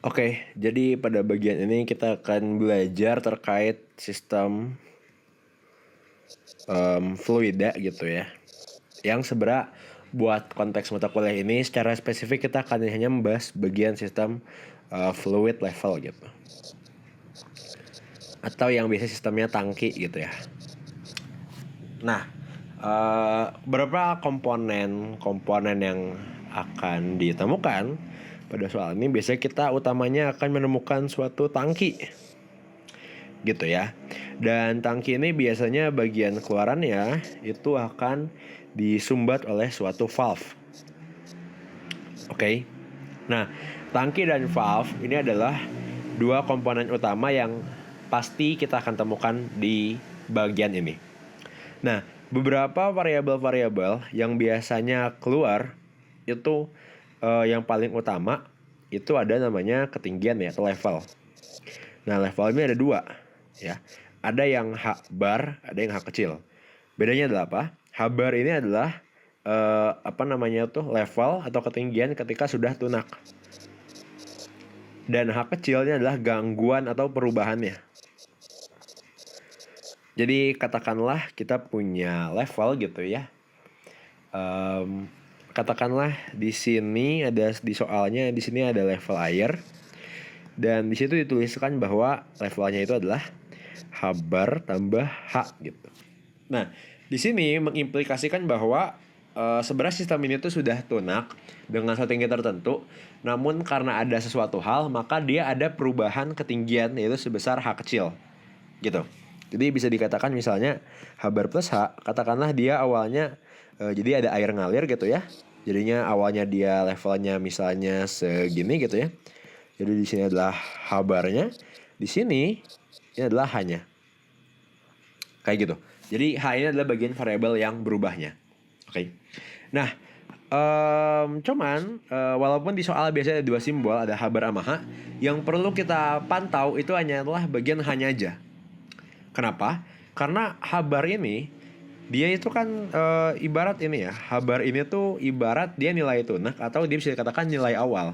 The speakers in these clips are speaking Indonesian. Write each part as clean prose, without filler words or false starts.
Oke, jadi pada bagian ini kita akan belajar terkait sistem fluida gitu ya. Yang sebenarnya buat konteks mata kuliah ini secara spesifik kita akan hanya membahas bagian sistem fluid level gitu. Atau yang biasa sistemnya tangki gitu ya. Nah, beberapa komponen yang akan ditemukan pada soal ini biasanya kita utamanya akan menemukan suatu tangki gitu ya. Dan tangki ini biasanya bagian keluarannya itu akan disumbat oleh suatu valve. Oke. Nah, tangki dan valve ini adalah dua komponen utama yang pasti kita akan temukan di bagian ini. Nah, beberapa variabel-variabel yang biasanya keluar itu yang paling utama itu ada namanya ketinggian ya atau level. Nah, level ini ada dua ya. Ada yang H bar, ada yang H kecil. Bedanya adalah apa? H bar ini adalah level atau ketinggian ketika sudah tunak. Dan H kecilnya adalah gangguan atau perubahannya. Jadi katakanlah kita punya level gitu ya. Katakanlah di sini ada di soalnya di sini ada level air dan di situ dituliskan bahwa levelnya itu adalah H bar tambah H gitu. Nah, di sini mengimplikasikan bahwa sebenarnya sistem ini tuh sudah tunak dengan satu tinggi tertentu, namun karena ada sesuatu hal maka dia ada perubahan ketinggian yaitu sebesar H kecil gitu. Jadi bisa dikatakan misalnya H bar plus H, katakanlah dia awalnya jadi ada air ngalir gitu ya. Jadinya awalnya dia levelnya misalnya segini gitu ya. Jadi di sini adalah H barnya, di sini ini adalah H-nya. Kayak gitu. Jadi H ini adalah bagian variabel yang berubahnya. Oke. Nah, walaupun di soal biasanya ada dua simbol, ada H bar sama H, yang perlu kita pantau itu hanyalah bagian H-nya aja. Kenapa? Karena H bar ini dia itu kan ibarat ini ya. H bar ini tuh ibarat dia nilai tunak atau dia bisa dikatakan nilai awal.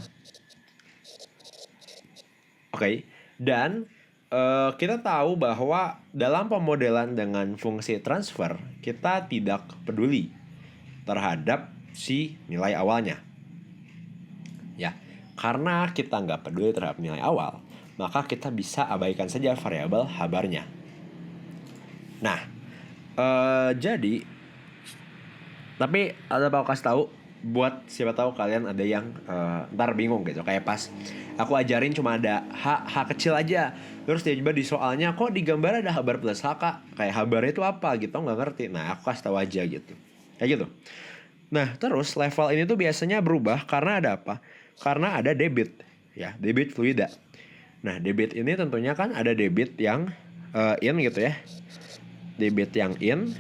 Oke. Dan kita tahu bahwa dalam pemodelan dengan fungsi transfer kita tidak peduli terhadap si nilai awalnya. Ya, karena kita nggak peduli terhadap nilai awal, maka kita bisa abaikan saja variabel H barnya. Nah, jadi tapi ada mau kasih tahu buat siapa tahu kalian ada yang ntar bingung gitu, kayak pas aku ajarin cuma ada H kecil aja, terus tiba-tiba di soalnya kok di gambar ada H bar plus H, Kak, kayak H bar itu apa gitu, nggak ngerti. Nah, aku kasih tahu aja gitu, kayak gitu. Nah, terus level ini tuh biasanya berubah karena ada apa? Karena ada debit ya, debit fluida. Nah, debit ini tentunya kan ada debit yang in gitu ya, debit yang in,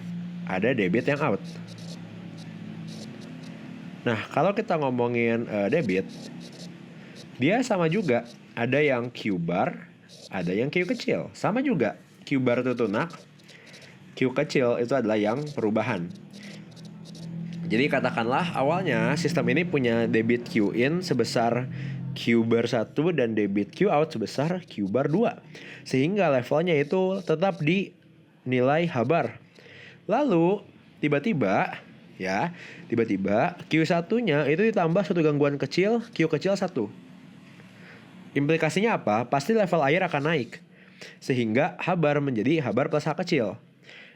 ada debit yang out. Nah, kalau kita ngomongin debit, dia sama juga. Ada yang Q bar, ada yang Q kecil. Sama juga, Q bar itu tunak, Q kecil itu adalah yang perubahan. Jadi katakanlah awalnya sistem ini punya debit Q in sebesar Q bar 1 dan debit Q out sebesar Q bar 2. Sehingga levelnya itu tetap di nilai H bar. Lalu tiba-tiba Q1-nya itu ditambah satu gangguan kecil, Q kecil 1. Implikasinya apa? Pasti level air akan naik. Sehingga H bar menjadi H bar plus H kecil.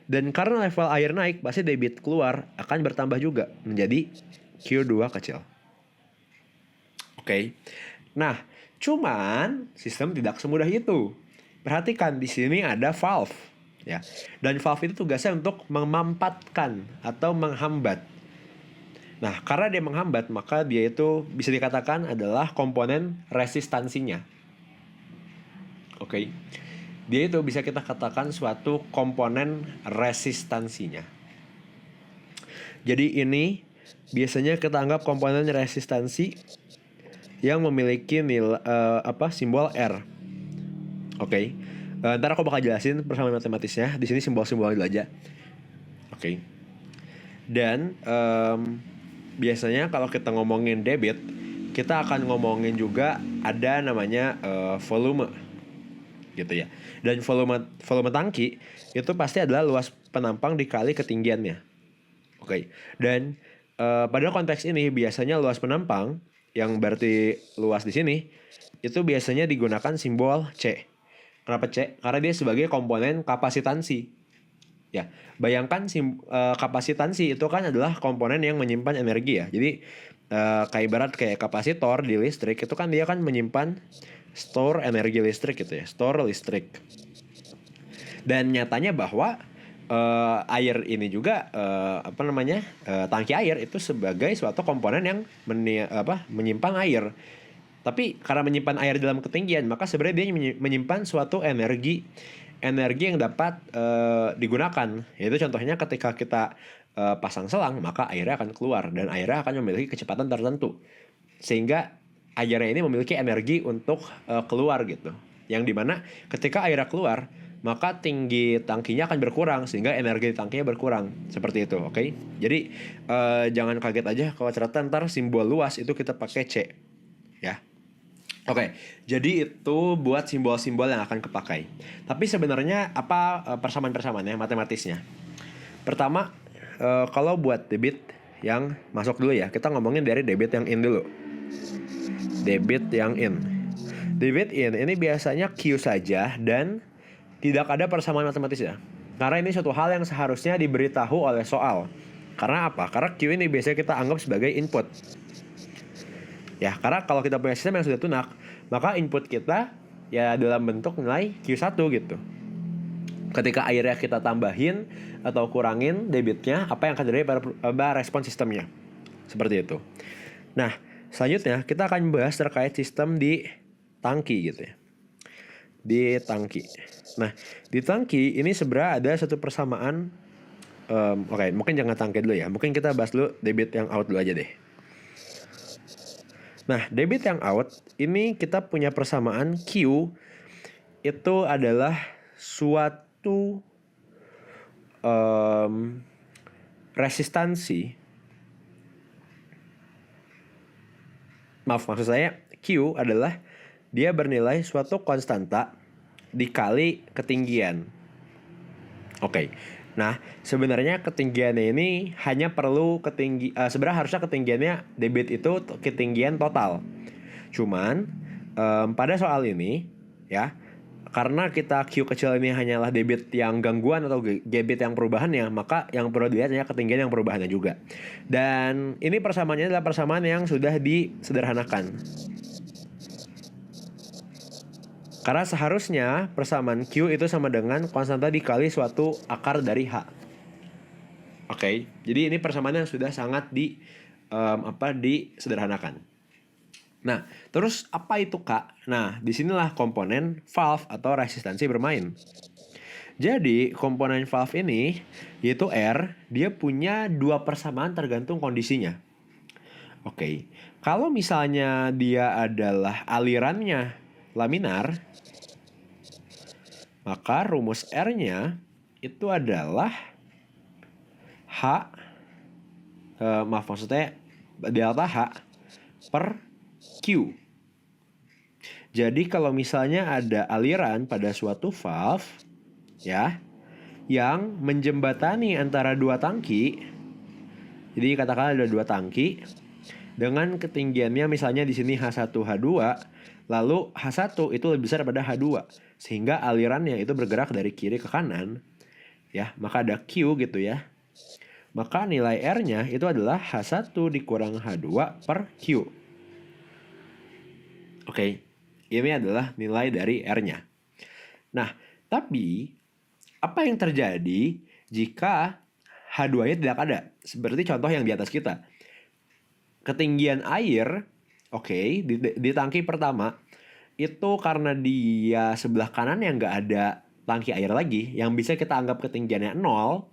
Dan karena level air naik, pasti debit keluar akan bertambah juga menjadi Q2 kecil. Oke. Nah, cuman sistem tidak semudah itu. Perhatikan di sini ada valve ya. Dan valve itu tugasnya untuk memampatkan atau menghambat. Nah, karena dia menghambat, maka dia itu bisa dikatakan adalah komponen resistansinya. Oke. Dia itu bisa kita katakan suatu komponen resistansinya. Jadi ini biasanya kita anggap komponen resistansi yang memiliki simbol R. Oke. Ntar aku bakal jelasin persamaan matematisnya. Di sini simbol-simbol dulu aja. Oke. Dan biasanya kalau kita ngomongin debit, kita akan ngomongin juga ada namanya volume gitu ya. Dan volume tangki itu pasti adalah luas penampang dikali ketinggiannya. Oke. Dan pada konteks ini biasanya luas penampang yang berarti luas di sini itu biasanya digunakan simbol C. Kenapa C? Karena dia sebagai komponen kapasitansi. Ya, bayangkan kapasitansi itu kan adalah komponen yang menyimpan energi ya. Jadi kayak ibarat kayak kapasitor di listrik itu kan dia kan menyimpan store energi listrik gitu ya, store listrik. Dan nyatanya bahwa air ini juga tangki air itu sebagai suatu komponen yang menyimpan air. Tapi karena menyimpan air dalam ketinggian, maka sebenarnya dia menyimpan suatu energi yang dapat digunakan. Yaitu contohnya ketika kita pasang selang, maka airnya akan keluar dan airnya akan memiliki kecepatan tertentu. Sehingga airnya ini memiliki energi untuk keluar gitu. Yang dimana ketika airnya keluar, maka tinggi tangkinya akan berkurang sehingga energi tangkinya berkurang. Seperti itu, oke? Jadi jangan kaget aja kalau ternyata ntar simbol luas itu kita pakai C. Ya. Oke, jadi itu buat simbol-simbol yang akan kepakai. Tapi sebenarnya apa persamaan-persamaannya matematisnya? Pertama, kalau buat debit yang masuk dulu ya, kita ngomongin dari debit yang in dulu. Debit yang in. Debit in ini biasanya Q saja dan tidak ada persamaan matematisnya. Karena ini suatu hal yang seharusnya diberitahu oleh soal. Karena apa? Karena Q ini biasanya kita anggap sebagai input. Ya, karena kalau kita punya sistem yang sudah tunak, maka input kita ya dalam bentuk nilai Q1 gitu. Ketika airnya kita tambahin atau kurangin debitnya, apa yang akan terjadi pada respon sistemnya. Seperti itu. Nah, selanjutnya kita akan bahas terkait sistem di tangki gitu ya. Di tangki. Nah, di tangki ini sebenarnya ada satu persamaan. Oke, mungkin jangan tangki dulu ya. Mungkin kita bahas dulu debit yang out dulu aja deh. Nah, debit yang out ini kita punya persamaan Q itu adalah suatu resistansi. Maksud saya Q adalah dia bernilai suatu konstanta dikali ketinggian. Oke. Nah, sebenarnya ketinggiannya ini hanya perlu sebenarnya harusnya ketinggiannya debit itu ketinggian total. Cuman pada soal ini ya, karena kita Q kecil ini hanyalah debit yang gangguan atau debit yang perubahannya, maka yang perlu dilihat hanya ketinggian yang perubahannya juga. Dan ini persamaannya adalah persamaan yang sudah disederhanakan. Karena seharusnya persamaan Q itu sama dengan konstanta dikali suatu akar dari H. Oke, jadi ini persamaan yang sudah sangat disederhanakan. Nah, terus apa itu Kak? Nah, disinilah komponen valve atau resistansi bermain. Jadi komponen valve ini yaitu R, dia punya dua persamaan tergantung kondisinya. Oke, kalau misalnya dia adalah alirannya laminar, maka rumus R-nya itu adalah maksudnya delta H per Q. Jadi kalau misalnya ada aliran pada suatu valve ya yang menjembatani antara dua tangki. Jadi katakanlah ada dua tangki dengan ketinggiannya misalnya di sini H1 H2, lalu H1 itu lebih besar daripada H2 sehingga alirannya itu bergerak dari kiri ke kanan ya, maka ada Q gitu ya. Maka nilai R-nya itu adalah H1 dikurang H2 per Q. Oke, ini adalah nilai dari R-nya. Nah, tapi apa yang terjadi jika H2-nya tidak ada? Seperti contoh yang di atas kita. Ketinggian air, di tangki pertama, itu karena dia sebelah kanan yang nggak ada tangki air lagi, yang bisa kita anggap ketinggiannya 0,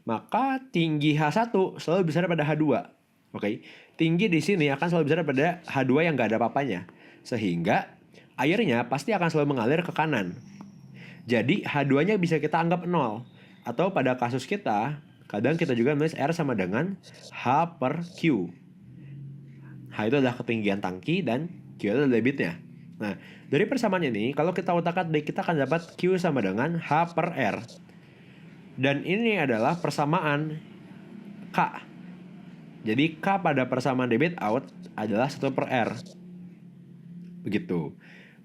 maka tinggi H1 selalu besar daripada H2. Tinggi di sini akan selalu besar daripada H2 yang nggak ada apa-apanya. Sehingga airnya pasti akan selalu mengalir ke kanan. Jadi H2-nya bisa kita anggap 0. Atau pada kasus kita, kadang kita juga menulis R sama dengan H per Q. H H itu adalah ketinggian tangki dan Q itu adalah debitnya. Nah, dari persamaan ini kalau kita utak-atik kita akan dapat Q sama dengan H per R. Dan ini adalah persamaan K. Jadi K pada persamaan debit out adalah 1 per R. Begitu.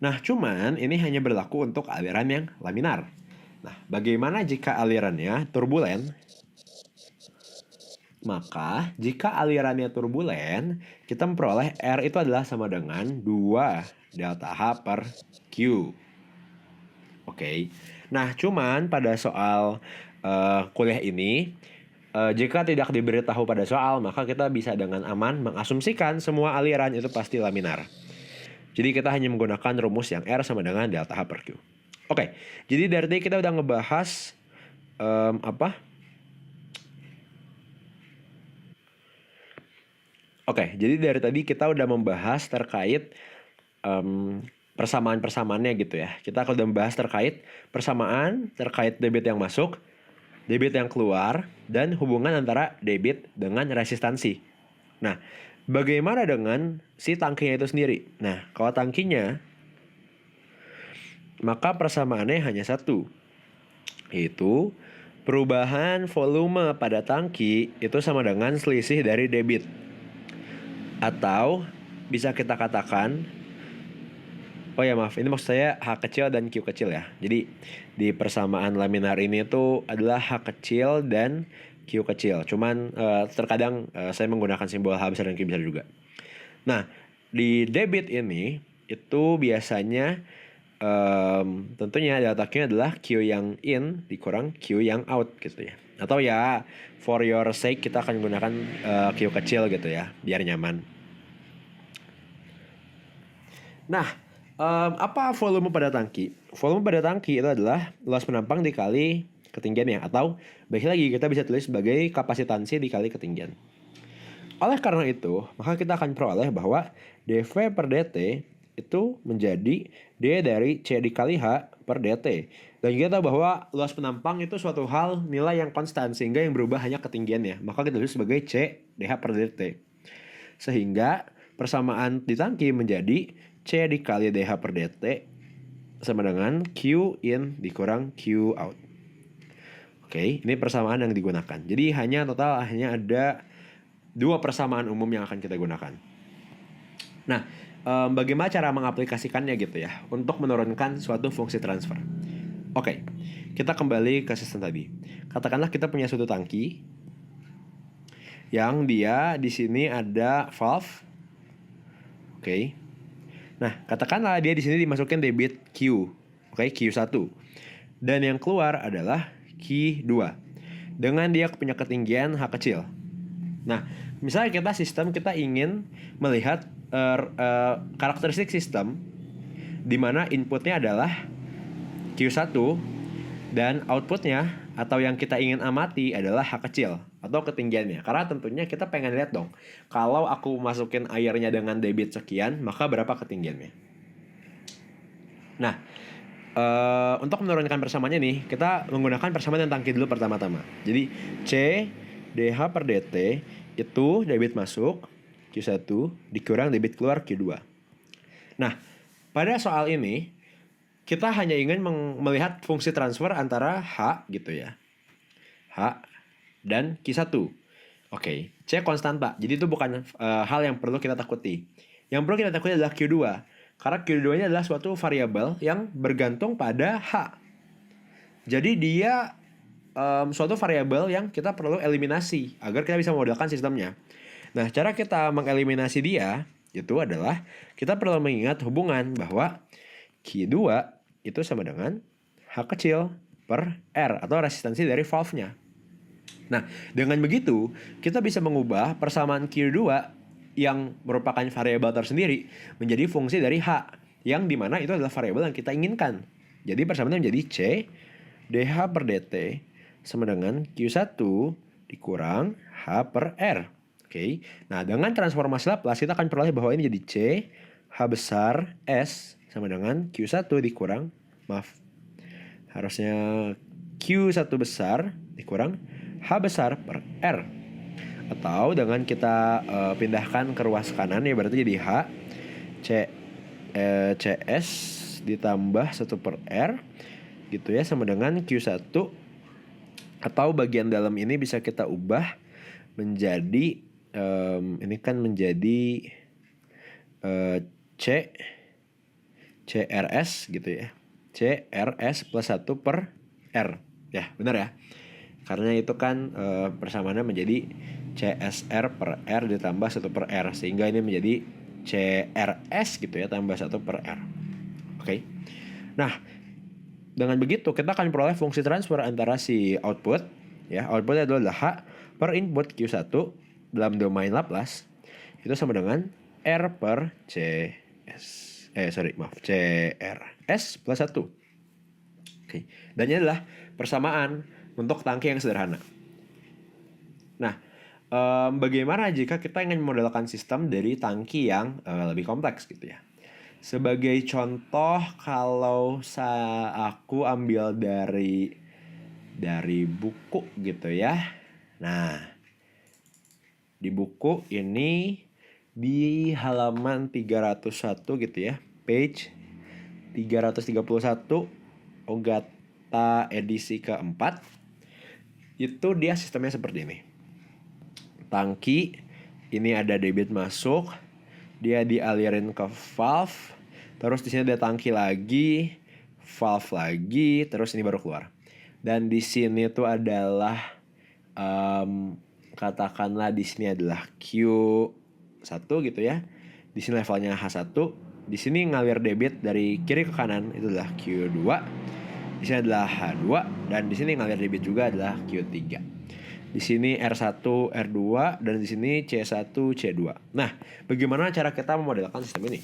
Nah, cuman ini hanya berlaku untuk aliran yang laminar. Nah, bagaimana jika alirannya turbulen? Maka, jika alirannya turbulen, kita memperoleh R itu adalah sama dengan 2 delta H per Q. Oke. Nah, cuman pada soal kuliah ini, jika tidak diberitahu pada soal, maka kita bisa dengan aman mengasumsikan semua aliran itu pasti laminar. Jadi kita hanya menggunakan rumus yang R sama dengan delta H per Q. Oke, jadi dari tadi kita udah ngebahas Oke, jadi dari tadi kita udah membahas terkait persamaan-persamaannya gitu ya. Kita udah membahas terkait persamaan, terkait debit yang masuk, debit yang keluar, dan hubungan antara debit dengan resistansi. Nah, bagaimana dengan si tangkinya itu sendiri? Nah, kalau tangkinya, maka persamaannya hanya satu, yaitu perubahan volume pada tangki itu sama dengan selisih dari debit. Atau bisa kita katakan, ini maksud saya H kecil dan Q kecil ya. Jadi di persamaan laminar ini tuh adalah H kecil dan Q kecil. Cuman terkadang saya menggunakan simbol H besar dan Q besar juga. Nah, di debit ini itu biasanya tentunya delta Q adalah Q yang in dikurang Q yang out gitu ya. Atau ya for your sake kita akan menggunakan Q kecil gitu ya, biar nyaman. Nah, apa volume pada tangki? Volume pada tangki itu adalah luas penampang dikali ketinggiannya. Atau baik lagi kita bisa tulis sebagai kapasitansi dikali ketinggian. Oleh karena itu, maka kita akan peroleh bahwa dV per dt itu menjadi D dari C dikali H per dt. Dan kita tahu bahwa luas penampang itu suatu hal nilai yang konstan, sehingga yang berubah hanya ketinggiannya. Maka kita tulis sebagai C dH per dt. Sehingga persamaan di tangki menjadi C dikali dH per dt sama dengan Q in dikurang Q out. Oke, ini persamaan yang digunakan. Jadi hanya ada 2 persamaan umum yang akan kita gunakan. Nah, bagaimana cara mengaplikasikannya gitu ya untuk menurunkan suatu fungsi transfer. Oke, kita kembali ke sistem tadi. Katakanlah kita punya suatu tangki yang dia di sini ada valve. Oke. Nah, katakanlah dia di sini dimasukin debit Q. Oke, Q1. Dan yang keluar adalah Q2. Dengan dia punya ketinggian H kecil. Nah, misalnya kita ingin melihat karakteristik sistem di mana inputnya adalah Q1 dan outputnya atau yang kita ingin amati adalah H kecil atau ketinggiannya. Karena tentunya kita pengen lihat dong, kalau aku masukin airnya dengan debit sekian, maka berapa ketinggiannya. Nah, untuk menurunkan persamaannya nih, kita menggunakan persamaan yang tangki dulu pertama-tama. Jadi C dH per dt itu debit masuk Q1 dikurang debit keluar Q2. Nah, pada soal ini kita hanya ingin melihat fungsi transfer antara H gitu ya. H dan Q1. Oke, C konstanta. Jadi itu bukan hal yang perlu kita takuti. Yang perlu kita takuti adalah Q2. Karena Q2-nya adalah suatu variabel yang bergantung pada H. Jadi dia suatu variabel yang kita perlu eliminasi agar kita bisa memodelkan sistemnya. Nah, cara kita mengeliminasi dia itu adalah kita perlu mengingat hubungan bahwa Q2 itu sama dengan H kecil per R atau resistansi dari valve-nya. Nah, dengan begitu kita bisa mengubah persamaan Q2 yang merupakan variabel tersendiri menjadi fungsi dari H, yang dimana itu adalah variabel yang kita inginkan. Jadi persamaannya menjadi C dH per dt sama dengan Q1 dikurang H per R. Oke. Nah, dengan transformasi Laplace kita akan peroleh bahwa ini jadi C H besar S sama dengan Q1 dikurang, harusnya Q1 besar dikurang H besar per R. Atau dengan kita pindahkan ke ruas kanan ya berarti jadi H CS ditambah 1/R gitu ya sama dengan Q1, atau bagian dalam ini bisa kita ubah menjadi ini kan menjadi CRS gitu ya. CRS plus 1/R. Ya, benar ya. Karena itu kan persamaannya menjadi CSR per R ditambah 1/R, sehingga ini menjadi CRS gitu ya tambah 1/R. Oke. Nah, dengan begitu kita akan peroleh fungsi transfer antara si output ya. Outputnya adalah H per input Q1 dalam domain Laplace itu sama dengan R per CRS plus 1. Oke. Dan ini adalah persamaan untuk tangki yang sederhana. Nah, bagaimana jika kita ingin memodelkan sistem dari tangki yang lebih kompleks gitu ya? Sebagai contoh, kalau aku ambil dari buku gitu ya. Nah, di buku ini di halaman 301 gitu ya, page 331, Ogata edisi keempat, itu dia sistemnya seperti ini. Tangki ini ada debit masuk, dia dialirin ke valve, terus di sini ada tangki lagi, valve lagi, terus ini baru keluar. Dan di sini tuh adalah katakanlah di sini adalah Q1 gitu ya. Di sini levelnya H1. Di sini ngalir debit dari kiri ke kanan itu adalah Q2. Di sini adalah H2 dan di sini ngalir debit juga adalah Q3. Di sini R1, R2 dan di sini C1, C2. Nah, bagaimana cara kita memodelkan sistem ini?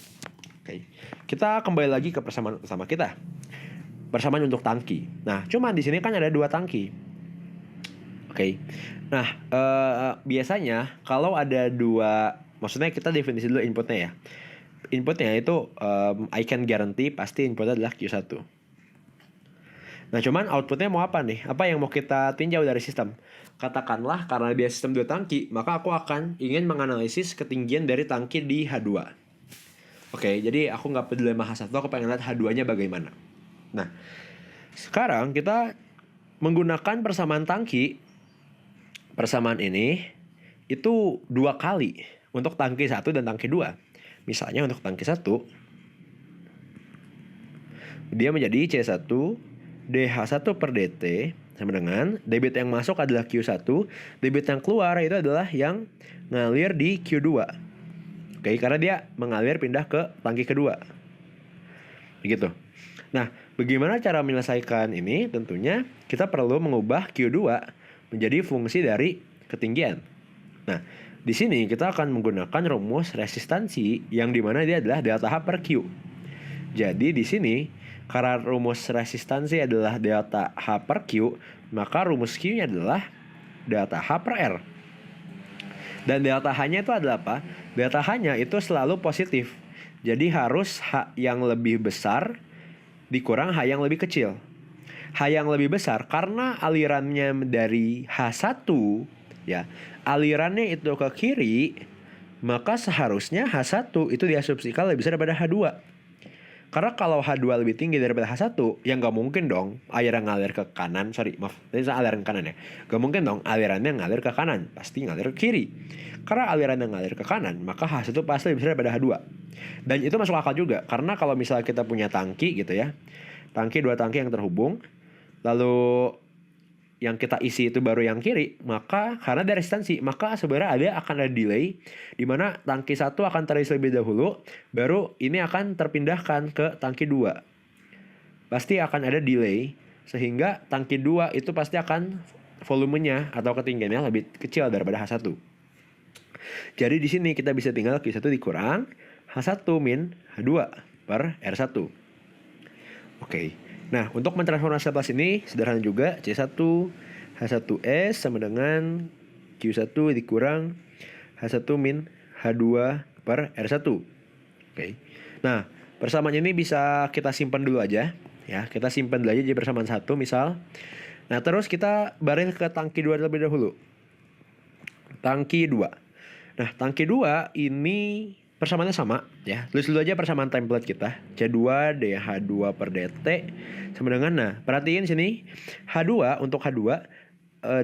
Oke. Kita kembali lagi ke persamaan utama kita. Persamaan untuk tangki. Nah, cuma di sini kan ada 2 tangki. Oke. Nah, biasanya kalau ada 2, maksudnya kita definisi dulu inputnya ya. Inputnya itu I can guarantee pasti inputnya adalah Q1. Nah, cuman outputnya mau apa nih? Apa yang mau kita tinjau dari sistem? Katakanlah karena dia sistem 2 tangki, maka aku akan ingin menganalisis ketinggian dari tangki di H2. Oke, jadi aku nggak peduli sama H1, aku pengen lihat H2-nya bagaimana. Nah, sekarang kita menggunakan persamaan tangki. Persamaan ini itu 2 kali untuk tangki 1 dan tangki 2. Misalnya untuk tangki 1, dia menjadi C1 DH1 per DT sama dengan debit yang masuk adalah Q1, debit yang keluar itu adalah yang ngalir di Q2. Oke, karena dia mengalir pindah ke tangki kedua. Begitu. Nah, bagaimana cara menyelesaikan ini? Tentunya kita perlu mengubah Q2 menjadi fungsi dari ketinggian. Nah, di sini kita akan menggunakan rumus resistansi yang dimana dia adalah delta H per Q. Jadi di sini karena rumus resistansi adalah delta H per Q, maka rumus Q-nya adalah delta H per R. Dan delta H-nya itu adalah apa? Delta H-nya itu selalu positif. Jadi harus H yang lebih besar dikurang H yang lebih kecil. H yang lebih besar karena alirannya dari H1 ya, alirannya itu ke kiri, maka seharusnya H1 itu diasumsikan lebih besar daripada H2. Karena kalau H2 lebih tinggi daripada H1, ya nggak mungkin dong aliran ngalir ke kanan. Ini aliran kanan ya. Nggak mungkin dong alirannya ngalir ke kanan, pasti ngalir ke kiri. Karena aliran yang ngalir ke kanan, maka H1 pasti lebih besar daripada H2. Dan itu masuk akal juga, karena kalau misalnya kita punya tangki gitu ya, tangki 2 tangki yang terhubung, lalu yang kita isi itu baru yang kiri, maka karena ada resistansi, maka sebenarnya akan ada delay di mana tangki 1 akan terisi lebih dahulu, baru ini akan terpindahkan ke tangki 2. Pasti akan ada delay sehingga tangki 2 itu pasti akan volumenya atau ketinggiannya lebih kecil daripada H1. Jadi di sini kita bisa tinggal Q1 dikurang H1 min H2 per R1. Oke. Nah, untuk mentransformasi Laplace ini sederhana juga. C1 H1S sama dengan Q1 dikurang H1 min H2 per R1. Oke. Nah, persamaan ini bisa kita simpan dulu aja ya. Kita simpan dulu aja jadi persamaan 1 misal. Nah, terus kita bareng ke tangki 2 terlebih dahulu. tangki 2. Nah, tangki 2 ini persamaannya sama ya. Tulis dulu aja persamaan template kita. C2 DH2 per DT sama dengan, nah perhatiin sini H2, untuk H2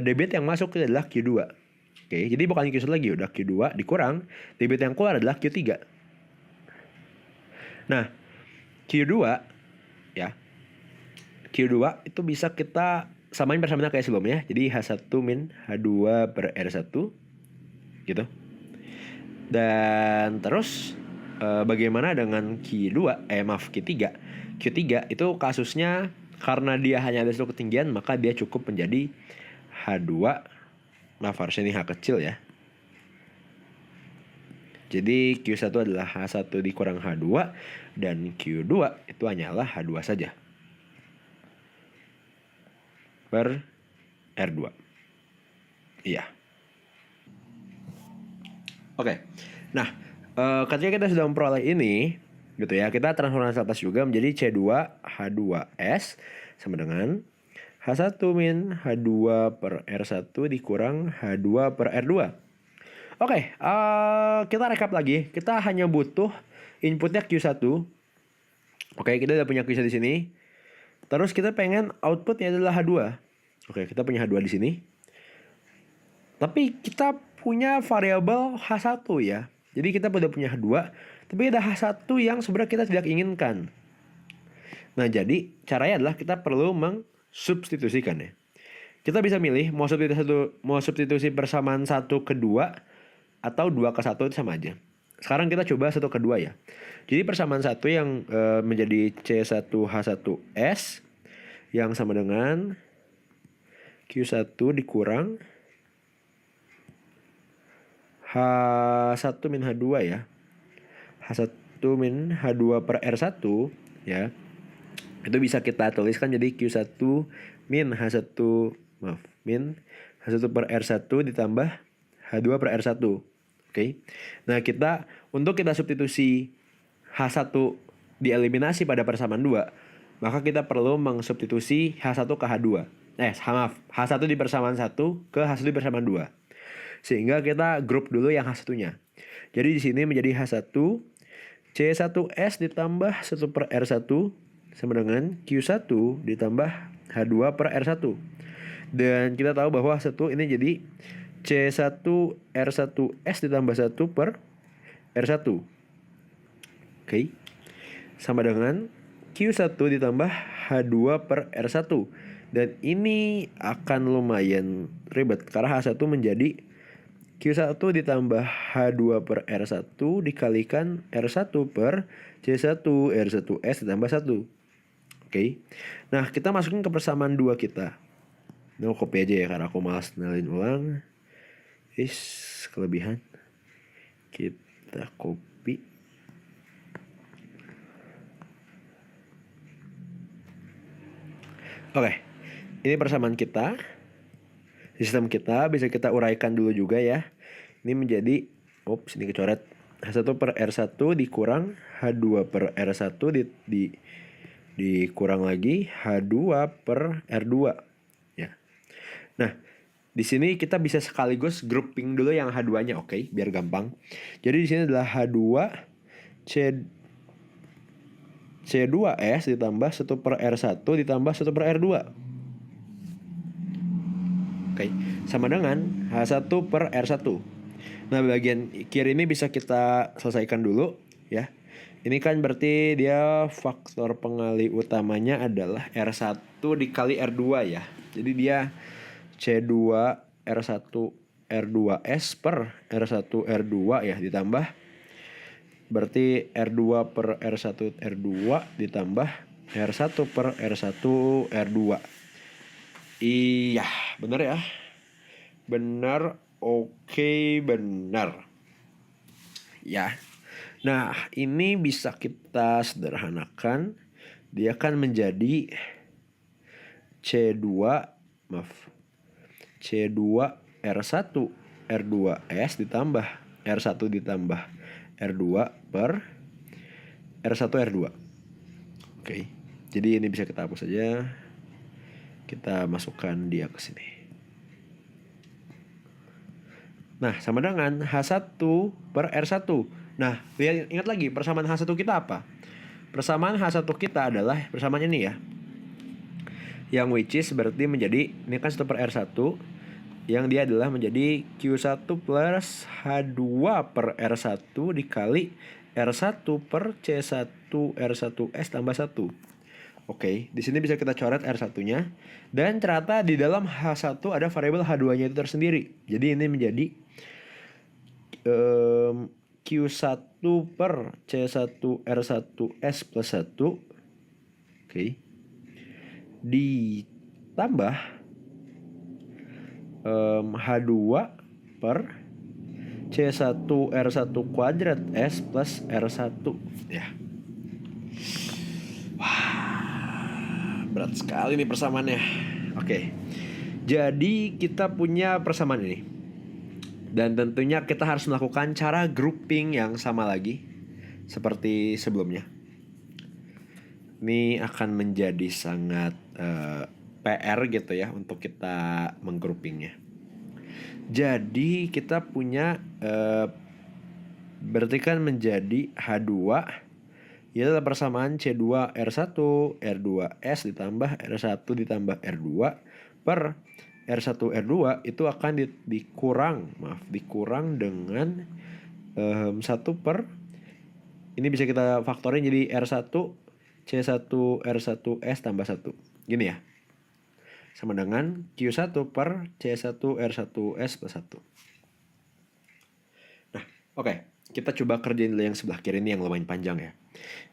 debit yang masuk adalah Q2. Oke, jadi bukan Q1 lagi, udah Q2 dikurang debit yang keluar adalah Q3. Nah, Q2 ya. Q2 itu bisa kita samain persamaannya kayak sebelumnya. Jadi H1 min H2 per R1 gitu. Dan terus bagaimana dengan Q2? Q3. Q3 itu kasusnya karena dia hanya ada satu ketinggian, maka dia cukup menjadi H2. Maaf, harusnya ini H kecil ya. Jadi Q1 adalah H1 dikurang H2, dan Q2 itu hanyalah H2 saja per R2. Iya. Oke. Nah, ketika kita sudah memperoleh ini gitu ya, kita transformasi atas juga menjadi C2 H2S sama dengan H1 min H2 per R1 dikurang H2 per R2. Oke, kita rekap lagi. Kita hanya butuh inputnya Q1. Oke, kita udah punya Q1 di sini. Terus kita pengen outputnya adalah H2. Oke, kita punya H2 di sini. Tapi kita punya variabel H1 ya. Jadi kita udah punya H2, tapi ada H1 yang sebenarnya kita tidak inginkan. Nah, jadi caranya adalah kita perlu mengsubstitusikan ya. Kita bisa milih mau substitusi persamaan 1 ke 2 atau 2 ke 1 itu sama aja. Sekarang kita coba 1 ke 2 ya. Jadi persamaan 1 yang menjadi C1H1S yang sama dengan Q1 dikurang H1 min H2 ya. H1 min H2 per R1 ya. Itu bisa kita tuliskan jadi Q1 min H1 min H1 per R1 ditambah H2 per R1. Oke. Nah, untuk kita substitusi H1 dieliminasi pada persamaan 2, maka kita perlu mengsubstitusi H1 ke H2. H1 di persamaan 1 ke H1 di persamaan 2. Sehingga kita grup dulu yang H1-nya. Jadi di sini menjadi H1 C1S ditambah 1 per R1 sama dengan Q1 ditambah H2 per R1. Dan kita tahu bahwa 1 ini jadi C1 R1S ditambah 1 per R1. Oke. Sama dengan Q1 ditambah H2 per R1. Dan ini akan lumayan ribet karena H1 menjadi Q1 ditambah H2 per R1 dikalikan R1 per C1 R1S ditambah 1. Oke. Nah, kita masukin ke persamaan 2 kita. Nah, copy aja ya karena aku malas nalin ulang. Kelebihan. Kita copy. Oke. Ini persamaan kita. Sistem kita bisa kita uraikan dulu juga ya. Ini menjadi ini kecoret. H1 per R1 dikurang H2 per R1 dikurang lagi H2 per R2 ya. Nah, di sini kita bisa sekaligus grouping dulu yang H2-nya, oke, biar gampang. Jadi di sini adalah H2 C2S ditambah 1 per R1 ditambah 1 per R2. Oke, sama dengan H1 per R1. Nah, bagian kiri ini bisa kita selesaikan dulu ya. Ini kan berarti dia faktor pengali utamanya adalah R1 dikali R2 ya. Jadi dia C2 R1 R2S per R1 R2 ya ditambah berarti R2 per R1 R2 ditambah R1 per R1 R2. Iya, benar ya. Benar, oke, benar. Ya. Nah, ini bisa kita sederhanakan. Dia akan menjadi C2 R1 R2S ditambah R1 ditambah R2 per R1 R2. Oke. Jadi ini bisa kita hapus saja. Kita masukkan dia ke sini. Nah, sama dengan H1 per R1. Nah, ingat lagi persamaan H1 kita apa? Persamaan H1 kita adalah persamaan ini ya. Yang which is berarti menjadi, ini kan 1 per R1, yang dia adalah menjadi Q1 plus H2 per R1 dikali R1 per C1 R1S tambah 1. Oke, di sini bisa kita coret R1-nya. Dan ternyata di dalam H1 ada variabel H2-nya itu tersendiri. Jadi ini menjadi Q1 per C1 R1S plus 1. Oke. Ditambah H2 per C1 R1 kuadrat S plus R1. Ya. Wah, berat sekali nih persamaannya. Oke. Jadi kita punya persamaan ini. Dan tentunya kita harus melakukan cara grouping yang sama lagi seperti sebelumnya. Ini akan menjadi sangat PR gitu ya untuk kita menggroupingnya. Jadi kita punya berarti kan menjadi H2 itu adalah persamaan C2 R1 R2S ditambah R1 ditambah R2 per R1 R2 itu akan dikurang dengan 1 per, ini bisa kita faktorin jadi R1 C1 R1S tambah 1. Gini ya. Sama dengan Q1 per C1 R1S plus 1. Nah, oke. Kita coba kerjain dulu yang sebelah kiri ini yang lumayan panjang ya.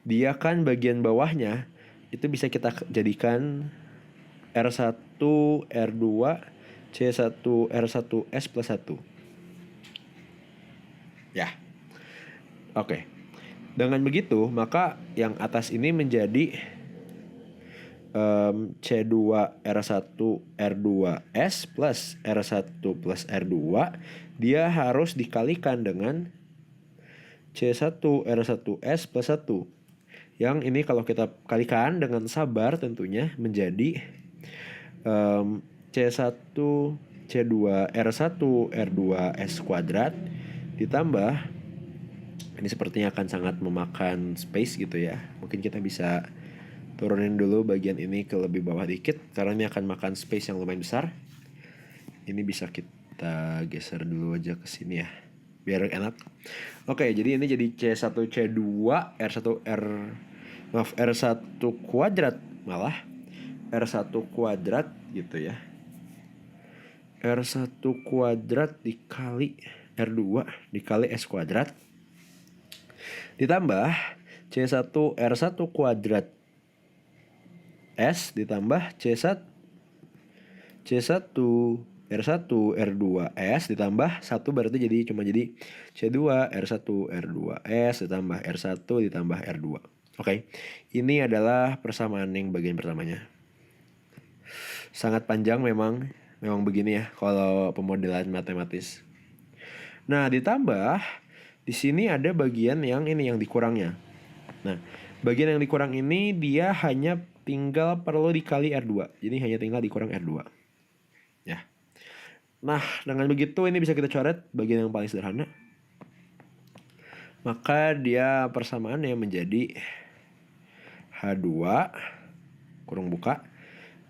Dia kan bagian bawahnya itu bisa kita jadikan R1 R2 C1 R1S plus 1. Ya. Oke. Dengan begitu, maka yang atas ini menjadi C2 R1 R2S plus R1 plus R2. Dia harus dikalikan dengan C1 R1S plus 1. Yang ini kalau kita kalikan dengan sabar tentunya menjadi C1 C2 R1 R2S kuadrat ditambah, ini sepertinya akan sangat memakan space gitu ya. Mungkin kita bisa turunin dulu bagian ini ke lebih bawah dikit karena ini akan makan space yang lumayan besar. Ini bisa kita geser dulu aja ke sini ya, biar enak. Oke, jadi ini jadi C1 C2 R1 kuadrat, malah R1 kuadrat gitu ya. R1 kuadrat dikali R2 dikali S kuadrat ditambah C1 R1 kuadrat S ditambah C1 R1 R2S ditambah 1 berarti cuma jadi C2 R1 R2S ditambah R1 ditambah R2. Oke. Ini adalah persamaan yang bagian pertamanya. Sangat panjang memang begini ya kalau pemodelan matematis. Nah, ditambah di sini ada bagian yang ini yang dikurangnya. Nah, bagian yang dikurang ini dia hanya tinggal perlu dikali R2. Jadi hanya tinggal dikurang R2. Ya. Nah, dengan begitu ini bisa kita coret bagian yang paling sederhana. Maka dia persamaannya menjadi H2 kurung buka.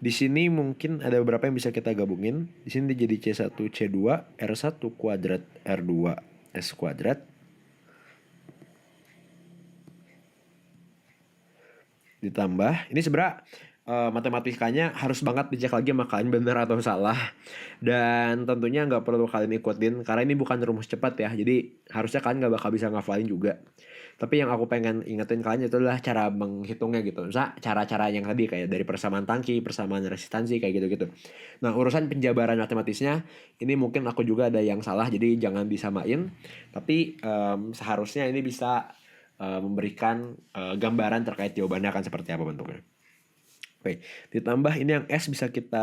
Di sini mungkin ada beberapa yang bisa kita gabungin. Di sini dia jadi C1 C2 R1 kuadrat R2 S kuadrat ditambah, ini sebenarnya matematikanya harus banget dicek lagi sama kalian benar atau salah, dan tentunya nggak perlu kalian ikutin karena ini bukan rumus cepat ya, jadi harusnya kalian nggak bakal bisa ngafalin juga. Tapi yang aku pengen ingetin kalian itu adalah cara menghitungnya gitu. Misalnya cara-cara yang tadi kayak dari persamaan tangki, persamaan resistansi kayak gitu-gitu. Nah, urusan penjabaran matematisnya ini mungkin aku juga ada yang salah, jadi jangan disamain. Tapi seharusnya ini bisa memberikan gambaran terkait jawabannya akan seperti apa bentuknya. Oke, ditambah ini yang S bisa kita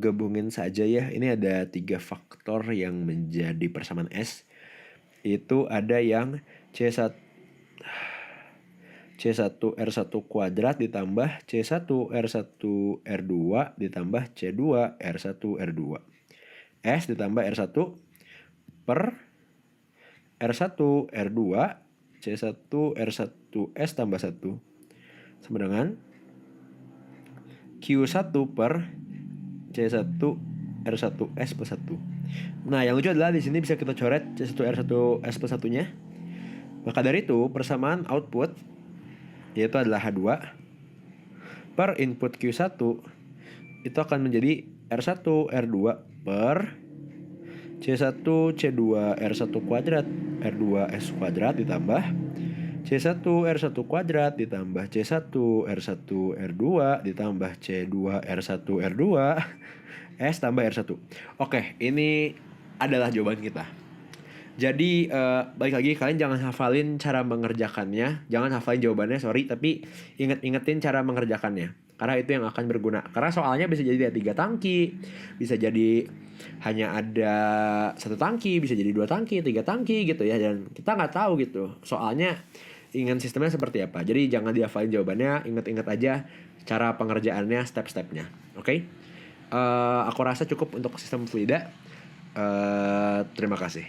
gabungin saja ya. Ini ada 3 faktor yang menjadi persamaan S. Itu ada yang C1 R1 kuadrat ditambah C1 R1 R2 ditambah C2 R1 R2. S ditambah R1 per R1 R2 C1 R1S tambah 1 sama dengan Q1 per C1 R1S plus 1. Nah, yang lucu adalah di sini bisa kita coret C1 R1S plus 1-nya. Maka dari itu, persamaan output yaitu adalah H2 per input Q1 itu akan menjadi R1 R2 per C1 C2 R1 kuadrat R2S kuadrat ditambah C1 R1 kuadrat ditambah C1 R1 R2 ditambah C2 R1 R2 S tambah R1. Oke, ini adalah jawaban kita. Jadi balik lagi, kalian jangan hafalin cara mengerjakannya, jangan hafalin jawabannya, sorry, tapi ingetin cara mengerjakannya. Karena itu yang akan berguna. Karena soalnya bisa jadi ada 3 tangki, bisa jadi hanya ada 1 tangki, bisa jadi 2 tangki, 3 tangki gitu ya. Dan kita nggak tahu gitu. Soalnya ingat sistemnya seperti apa. Jadi jangan dihafalin jawabannya, inget-inget aja cara pengerjaannya, step-stepnya. Oke? Aku rasa cukup untuk sistem fluida. Terima kasih.